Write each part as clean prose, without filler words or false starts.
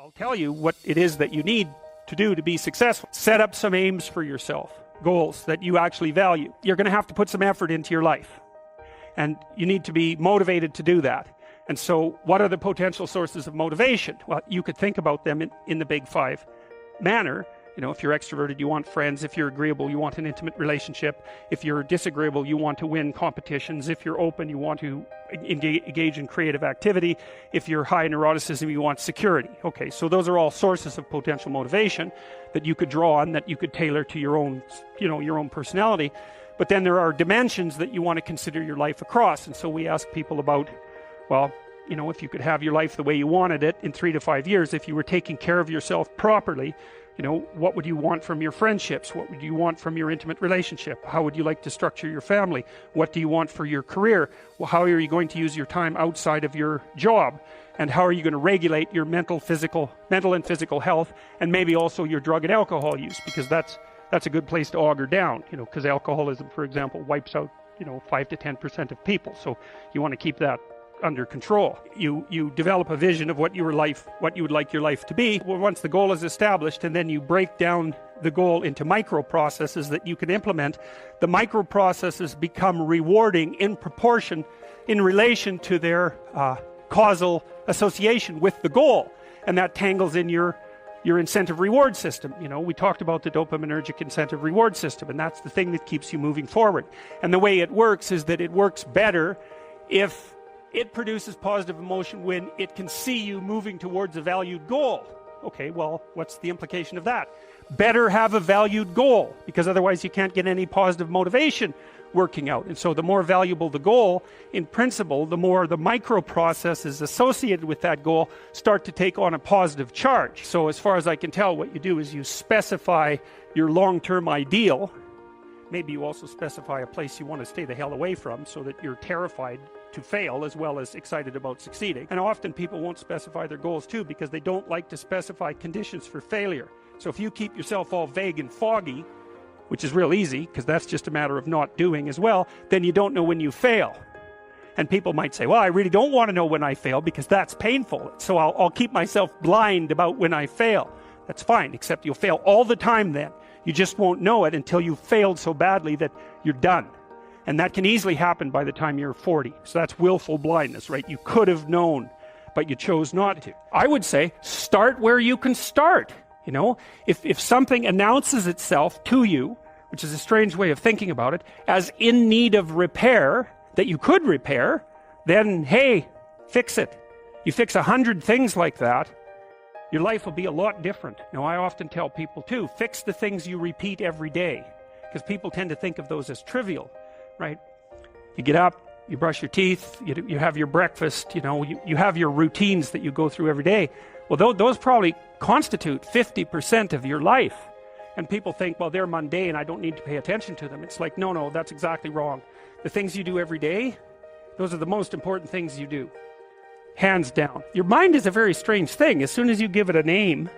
I'll tell you what it is that you need to do to be successful. Set up some aims for yourself, goals that you actually value. You're going to have to put some effort into your life, and you need to be motivated to do that. And so what are the potential sources of motivation? Well, you could think about them in the big five manner. You know, if you're extroverted, you want friends. If you're agreeable, you want an intimate relationship. If you're disagreeable, you want to win competitions. If you're open, you want to engage in creative activity. If you're high in neuroticism, you want security. Okay, so those are all sources of potential motivation that you could draw on, that you could tailor to your own, your own personality. But then there are dimensions that you want to consider your life across. And so we ask people about, well, if you could have your life the way you wanted it in 3 to 5 years, if you were taking care of yourself properly, what would you want from your friendships? What would you want from your intimate relationship? How would you like to structure your family? What do you want for your career? Well, how are you going to use your time outside of your job? And how are you going to regulate your mental and physical health, and maybe also your drug and alcohol use? Because that's a good place to auger down, because alcoholism, for example, wipes out, 5 to 10% of people. So you want to keep that under control. You develop a vision of what you would like your life to be. Well, once the goal is established, and then you break down the goal into micro processes that you can implement, the micro processes become rewarding in proportion, in relation to their causal association with the goal, and that tangles in your incentive reward system. We talked about the dopaminergic incentive reward system, and that's the thing that keeps you moving forward. And the way it works is that it works better if it produces positive emotion when it can see you moving towards a valued goal. Okay, well, what's the implication of that? Better have a valued goal, because otherwise you can't get any positive motivation working out. And so the more valuable the goal, in principle, the more the micro processes associated with that goal start to take on a positive charge. So as far as I can tell, what you do is you specify your long-term ideal. Maybe you also specify a place you want to stay the hell away from, so that you're terrified to fail as well as excited about succeeding. And often people won't specify their goals too, because they don't like to specify conditions for failure. So if you keep yourself all vague and foggy, which is real easy, because that's just a matter of not doing as well, then you don't know when you fail. And people might say, well, I really don't want to know when I fail, because that's painful. So I'll keep myself blind about when I fail. That's fine, except you'll fail all the time then. You just won't know it until you've failed so badly that you're done. And that can easily happen by the time you're 40. So that's willful blindness, right? You could have known, but you chose not to. I would say, start where you can start. If something announces itself to you, which is a strange way of thinking about it, as in need of repair, that you could repair, then, hey, fix it. You fix 100 things like that, your life will be a lot different. I often tell people too, fix the things you repeat every day, because people tend to think of those as trivial, right? You get up, you brush your teeth, you have your breakfast, you have your routines that you go through every day. Well, those probably constitute 50% of your life. And people think, well, they're mundane, I don't need to pay attention to them. It's like, no, that's exactly wrong. The things you do every day, those are the most important things you do. Hands down. Your mind is a very strange thing. As soon as you give it a name,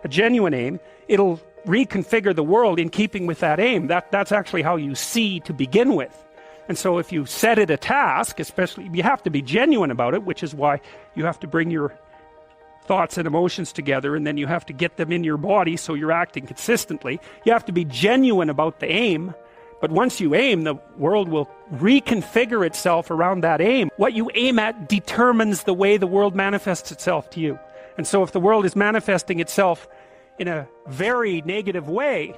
a genuine aim, it'll reconfigure the world in keeping with that aim. That's actually how you see to begin with. And so if you set it a task, especially, you have to be genuine about it, which is why you have to bring your thoughts and emotions together, and then you have to get them in your body so you're acting consistently. You have to be genuine about the aim. But once you aim, the world will reconfigure itself around that aim. What you aim at determines the way the world manifests itself to you. And so if the world is manifesting itself in a very negative way,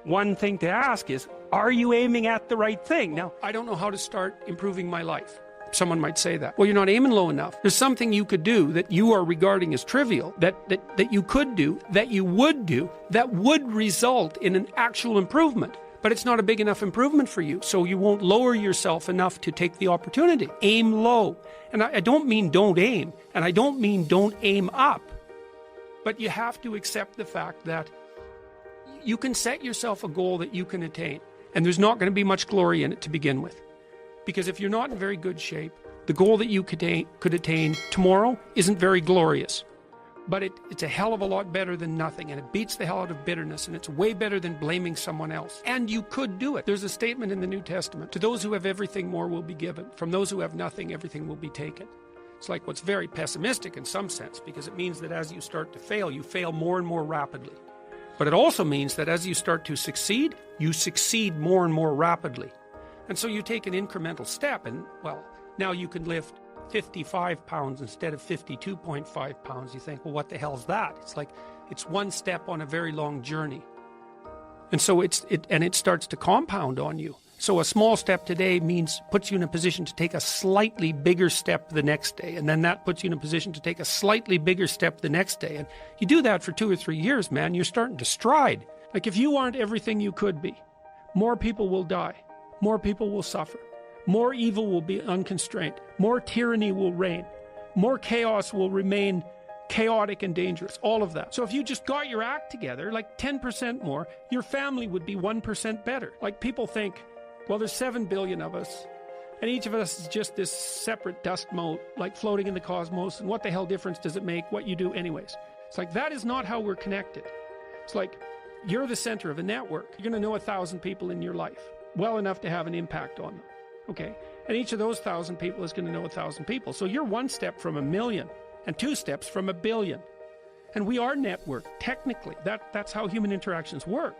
one thing to ask is, are you aiming at the right thing? Now, I don't know how to start improving my life. Someone might say that. Well, you're not aiming low enough. There's something you could do that you are regarding as trivial, that you could do, that you would do, that would result in an actual improvement. But it's not a big enough improvement for you, so you won't lower yourself enough to take the opportunity. Aim low. And I don't mean don't aim, and I don't mean don't aim up. But you have to accept the fact that you can set yourself a goal that you can attain, and there's not going to be much glory in it to begin with. Because if you're not in very good shape, the goal that you could attain tomorrow isn't very glorious. But it's a hell of a lot better than nothing, and it beats the hell out of bitterness, and it's way better than blaming someone else. And you could do it. There's a statement in the New Testament, to those who have everything, more will be given. From those who have nothing, everything will be taken. It's like what's very pessimistic in some sense, because it means that as you start to fail, you fail more and more rapidly. But it also means that as you start to succeed, you succeed more and more rapidly. And so you take an incremental step, and well, now you can lift 55 pounds instead of 52.5 pounds. You think, well, what the hell's that? It's like, it's one step on a very long journey. And so it starts to compound on you. So a small step today puts you in a position to take a slightly bigger step the next day. And then that puts you in a position to take a slightly bigger step the next day. And you do that for 2 or 3 years, man, you're starting to stride. Like if you aren't everything you could be, more people will die. More people will suffer. More evil will be unconstrained. More tyranny will reign. More chaos will remain chaotic and dangerous, all of that. So if you just got your act together, like 10% more, your family would be 1% better. Like people think, well, there's 7 billion of us, and each of us is just this separate dust mote, like floating in the cosmos, and what the hell difference does it make what you do anyways? It's like, that is not how we're connected. It's like, you're the center of a network. You're going to know 1,000 people in your life, well enough to have an impact on them, okay? And each of those 1,000 people is going to know 1,000 people. So you're 1 step from 1,000,000, and 2 steps from 1,000,000,000. And we are networked, technically. That's how human interactions work.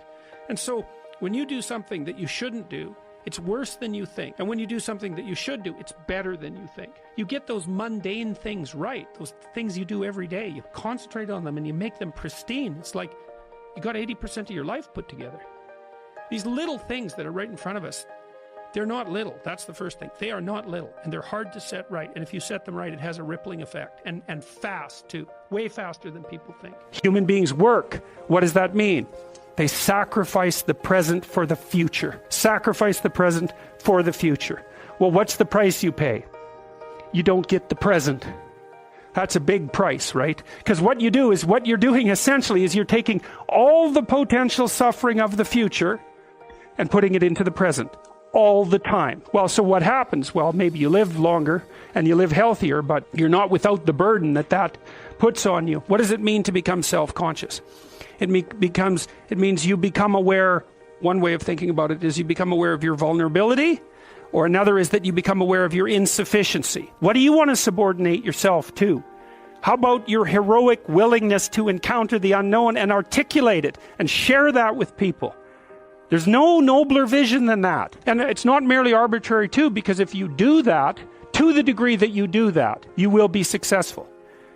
And so when you do something that you shouldn't do, it's worse than you think. And when you do something that you should do, it's better than you think. You get those mundane things right, those things you do every day. You concentrate on them and you make them pristine. It's like you got 80% of your life put together. These little things that are right in front of us, they're not little. That's the first thing. They are not little, and they're hard to set right. And if you set them right, it has a rippling effect, and fast too, way faster than people think. Human beings work. What does that mean? They sacrifice the present for the future. Sacrifice the present for the future. Well, what's the price you pay? You don't get the present. That's a big price, right? Because what you're doing essentially is you're taking all the potential suffering of the future and putting it into the present. All the time. Well, so what happens? Well, maybe you live longer and you live healthier, but you're not without the burden that puts on you. What does it mean to become self-conscious? It means you become aware. One way of thinking about it is you become aware of your vulnerability, or another is that you become aware of your insufficiency. What do you want to subordinate yourself to? How about your heroic willingness to encounter the unknown and articulate it and share that with people? There's no nobler vision than that. And it's not merely arbitrary too, because if you do that, to the degree that you do that, you will be successful.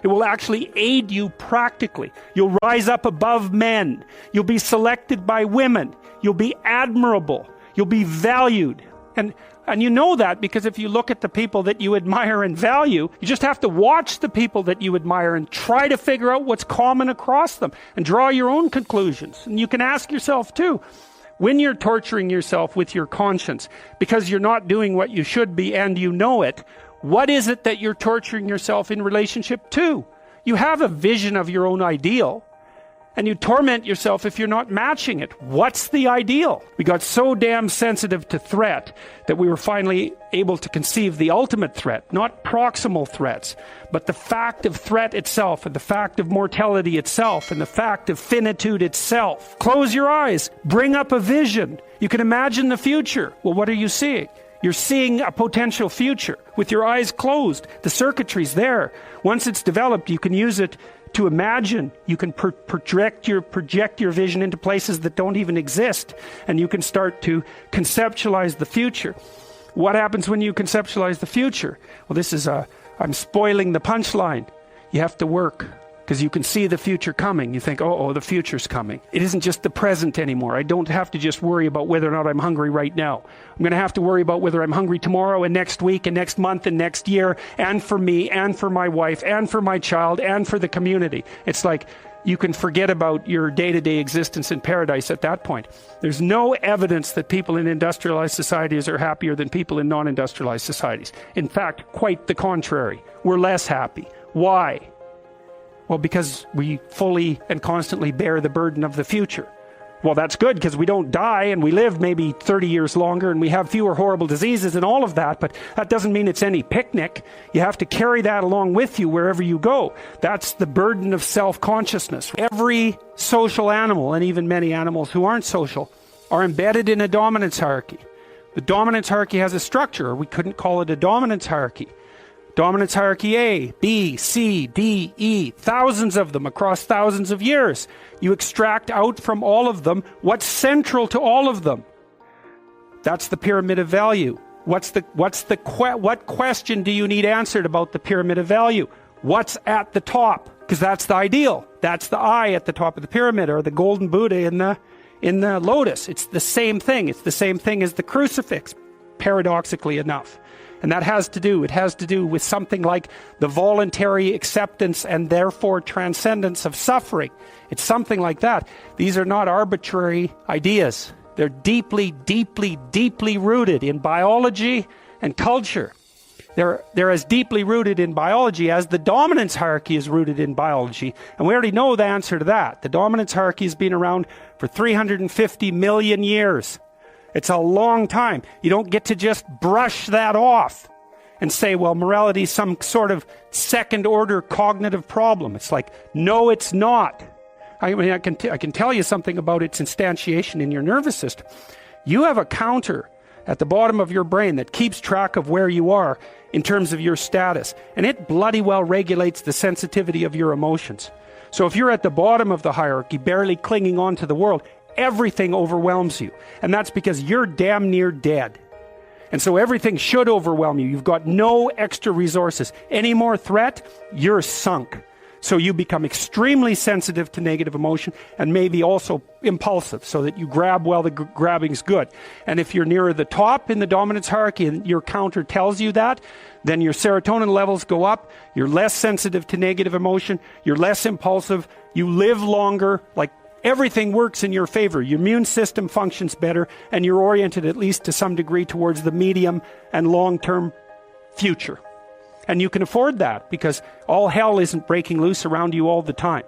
It will actually aid you practically. You'll rise up above men. You'll be selected by women. You'll be admirable. You'll be valued. And you know that because if you look at the people that you admire and value, you just have to watch the people that you admire and try to figure out what's common across them and draw your own conclusions. And you can ask yourself too, when you're torturing yourself with your conscience because you're not doing what you should be and you know it, what is it that you're torturing yourself in relationship to? You have a vision of your own ideal, and you torment yourself if you're not matching it. What's the ideal? We got so damn sensitive to threat that we were finally able to conceive the ultimate threat, not proximal threats, but the fact of threat itself, and the fact of mortality itself, and the fact of finitude itself. Close your eyes, bring up a vision. You can imagine the future. Well, what are you seeing? You're seeing a potential future with your eyes closed. The circuitry's there. Once it's developed, you can use it to imagine. You can project your vision into places that don't even exist, and you can start to conceptualize the future. What happens when you conceptualize the future? Well, I'm spoiling the punchline. You have to work, because you can see the future coming. You think, oh, the future's coming. It isn't just the present anymore. I don't have to just worry about whether or not I'm hungry right now. I'm going to have to worry about whether I'm hungry tomorrow and next week and next month and next year, and for me and for my wife and for my child and for the community. It's like you can forget about your day-to-day existence in paradise at that point. There's no evidence that people in industrialized societies are happier than people in non-industrialized societies. In fact, quite the contrary. We're less happy. Why? Well, because we fully and constantly bear the burden of the future. Well, that's good because we don't die and we live maybe 30 years longer and we have fewer horrible diseases and all of that, but that doesn't mean it's any picnic. You have to carry that along with you wherever you go. That's the burden of self-consciousness. Every social animal, and even many animals who aren't social, are embedded in a dominance hierarchy. The dominance hierarchy has a structure. We couldn't call it a dominance hierarchy. Dominance hierarchy A, B, C, D, E, thousands of them across thousands of years. You extract out from all of them what's central to all of them. That's the pyramid of value. What question do you need answered about the pyramid of value? What's at the top? Because that's the ideal. That's the eye at the top of the pyramid, or the golden Buddha in the lotus. It's the same thing. It's the same thing as the crucifix, paradoxically enough. And it has to do with something like the voluntary acceptance and therefore transcendence of suffering. It's something like that. These are not arbitrary ideas. They're deeply, deeply, deeply rooted in biology and culture. They're as deeply rooted in biology as the dominance hierarchy is rooted in biology. And we already know the answer to that. The dominance hierarchy has been around for 350 million years. It's a long time. You don't get to just brush that off and say, well, morality is some sort of second-order cognitive problem. It's like, no, it's not. I mean, I can tell you something about its instantiation in your nervous system. You have a counter at the bottom of your brain that keeps track of where you are in terms of your status, and it bloody well regulates the sensitivity of your emotions. So if you're at the bottom of the hierarchy, barely clinging on to the world, everything overwhelms you. And that's because you're damn near dead. And so everything should overwhelm you. You've got no extra resources. Any more threat, you're sunk. So you become extremely sensitive to negative emotion, and maybe also impulsive, so that you grab while the grabbing's good. And if you're nearer the top in the dominance hierarchy and your counter tells you that, then your serotonin levels go up, you're less sensitive to negative emotion, you're less impulsive, you live longer, like everything works in your favor. Your immune system functions better, and you're oriented at least to some degree towards the medium and long-term future. And you can afford that because all hell isn't breaking loose around you all the time.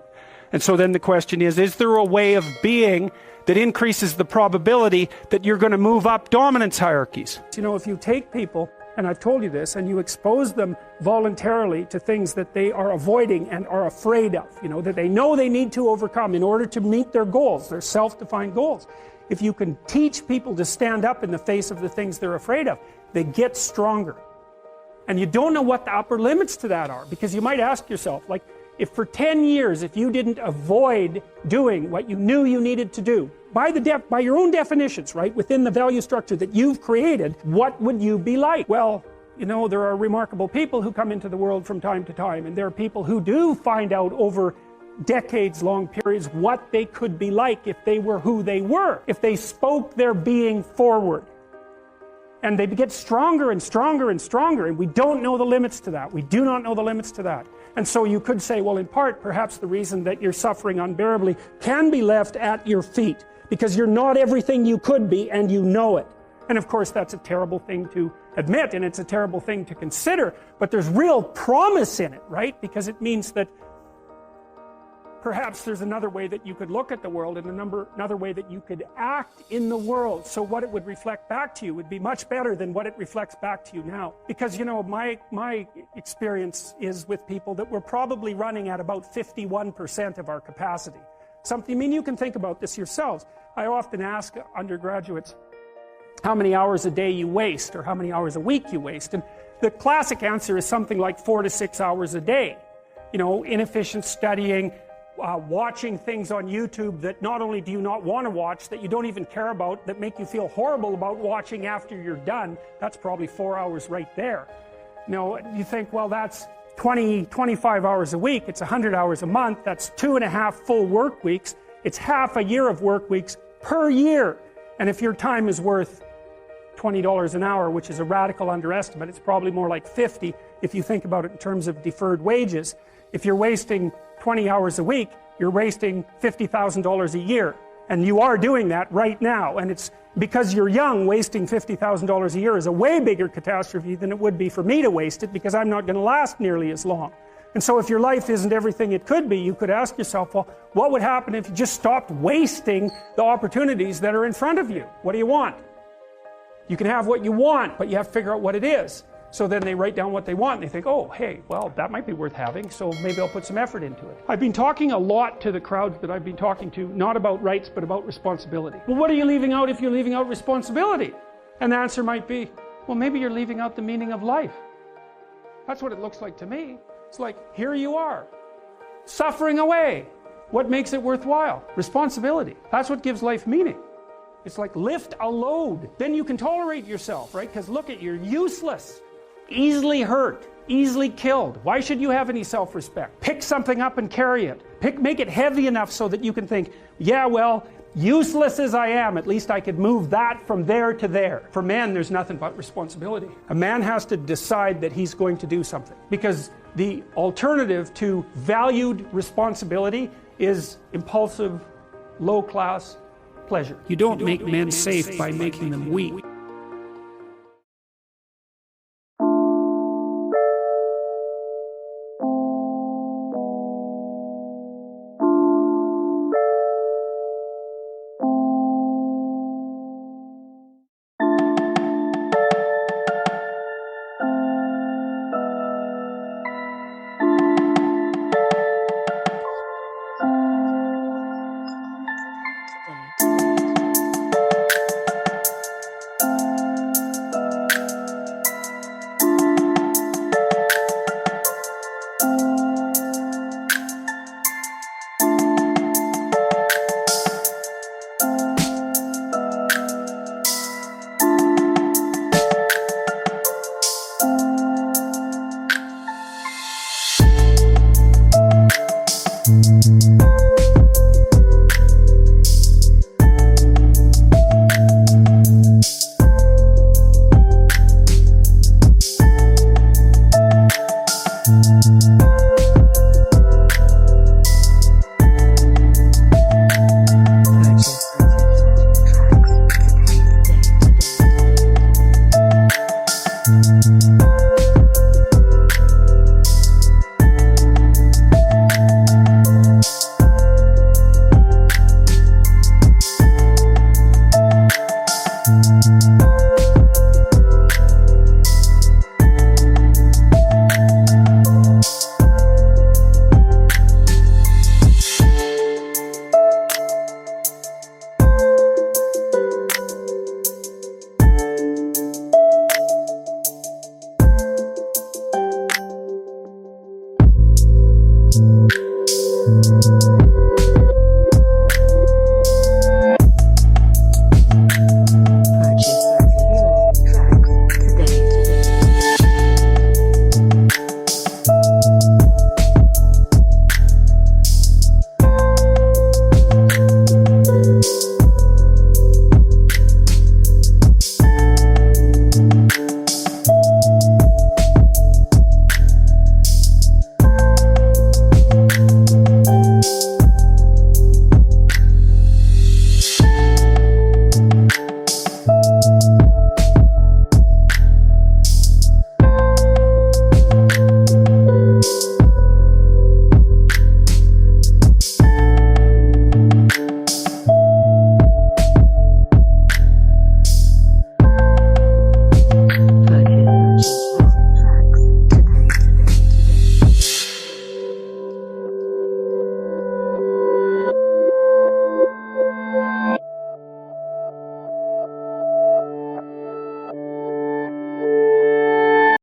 And so then the question is there a way of being that increases the probability that you're going to move up dominance hierarchies? You know, if you take people, and I've told you this, and you expose them voluntarily to things that they are avoiding and are afraid of, you know, that they know they need to overcome in order to meet their goals, their self-defined goals. If you can teach people to stand up in the face of the things they're afraid of, they get stronger. And you don't know what the upper limits to that are, because you might ask yourself, like, if for 10 years, if you didn't avoid doing what you knew you needed to do, by your own definitions, right, within the value structure that you've created, what would you be like? Well, you know, there are remarkable people who come into the world from time to time, and there are people who do find out over decades-long periods what they could be like if they were who they were, if they spoke their being forward. And they get stronger and stronger and stronger, and we don't know the limits to that. We do not know the limits to that. And so you could say, well, in part, perhaps the reason that you're suffering unbearably can be left at your feet, because you're not everything you could be, and you know it. And of course, that's a terrible thing to admit, and it's a terrible thing to consider, but there's real promise in it, right? Because it means that perhaps there's another way that you could look at the world, and another way that you could act in the world, so what it would reflect back to you would be much better than what it reflects back to you now. Because, you know, my experience is with people that we're probably running at about 51% of our capacity. I mean, you can think about this yourselves. I often ask undergraduates how many hours a day you waste, or how many hours a week you waste, and the classic answer is something like 4 to 6 hours a day. You know, inefficient studying, watching things on YouTube that not only do you not want to watch, that you don't even care about, that make you feel horrible about watching after you're done. That's probably 4 hours right there. Now, you think, well, that's 25 hours a week, it's 100 hours a month, that's 2.5 full work weeks, it's half a year of work weeks per year. And if your time is worth $20 an hour, which is a radical underestimate, it's probably more like 50 if you think about it in terms of deferred wages. If you're wasting 20 hours a week, you're wasting $50,000 a year. And you are doing that right now. And it's because you're young, wasting $50,000 a year is a way bigger catastrophe than it would be for me to waste it, because I'm not going to last nearly as long. And so if your life isn't everything it could be, you could ask yourself, well, what would happen if you just stopped wasting the opportunities that are in front of you? What do you want? You can have what you want, but you have to figure out what it is. So then they write down what they want, and they think, oh, hey, well, that might be worth having, so maybe I'll put some effort into it. I've been talking a lot to the crowds that I've been talking to, not about rights, but about responsibility. Well, what are you leaving out if you're leaving out responsibility? And the answer might be, well, maybe you're leaving out the meaning of life. That's what it looks like to me. It's like, here you are, suffering away. What makes it worthwhile? Responsibility. That's what gives life meaning. It's like lift a load. Then you can tolerate yourself, right? Because look at, you're useless, easily hurt, easily killed. Why should you have any self-respect? Pick something up and carry it. Make it heavy enough so that you can think, yeah, well, useless as I am, at least I could move that from there to there. For man, there's nothing but responsibility. A man has to decide that he's going to do something, because the alternative to valued responsibility is impulsive, low-class pleasure. You don't make men safe by making them weak.